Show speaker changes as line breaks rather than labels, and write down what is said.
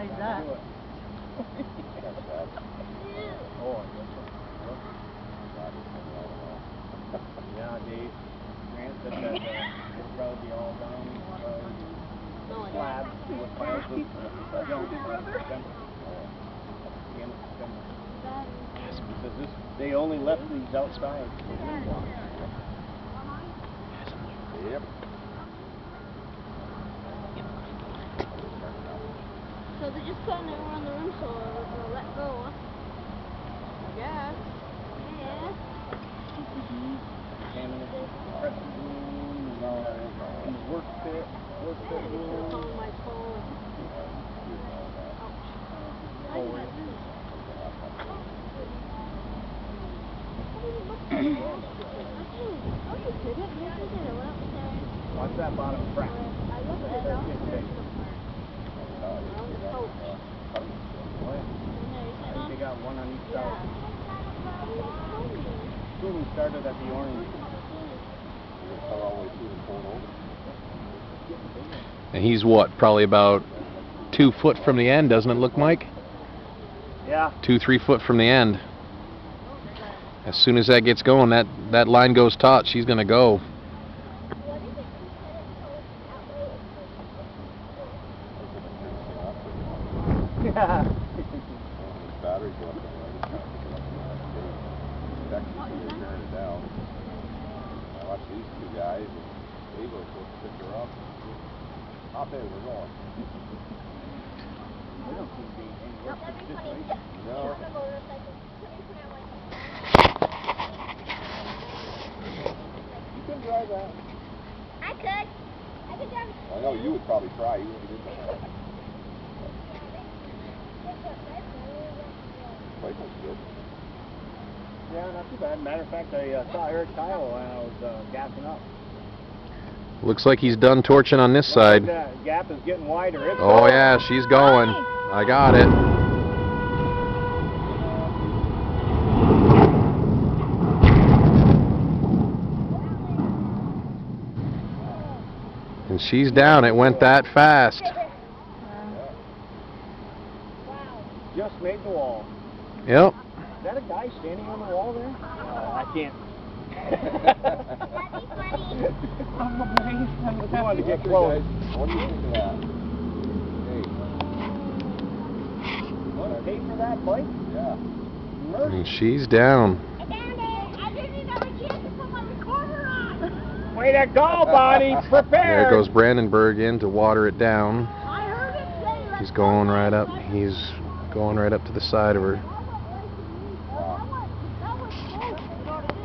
besides that.
Yeah, Dave. Grant said that it'll probably be all done. Slab with piles of December. The end of December. Because this, they only left these outside. Yep.
So they're just putting it around the room so it'll let go. Yeah. Yeah.
And in the pressing room, and all in the work pit room.
On my phone.
Watch that bottom crack. I think they got one on each side. Shooting started at the orange.
And he's what, probably about 2 foot from the end, doesn't it look, Mike?
Yeah.
2-3 foot from the end. As soon as that gets going, that line goes taut, she's gonna go.
Yeah.
Batteries go up down. I watch these two guys, and they were supposed to pick her up. I'll tell you, we're going.
We don't seem to be any worse than this situation.
No. You can drive that.
I could drive it.
Well, I know you would probably try. You wouldn't do that. Place looks good.
Yeah, not too bad. Matter of fact, I saw Eric Kyle when I was gassing up.
Looks like he's done torching on this side.
That gap is getting wider. It's
Oh yeah, she's going. I got it. And she's down. It went that fast.
Just made the wall.
Yep.
Is that a guy standing on the wall there? I can't.
That'd be funny.
I wanted to get close.
What do you think of that?
You want to pay for that bike?
Yeah.
And she's down.
I found it. I didn't even have a chance to put my recorder on.
Way to go, buddy! Prepare!
There goes Brandenburg in to water it down.
I heard it say,
He's going right up. He's going right up to the side of her.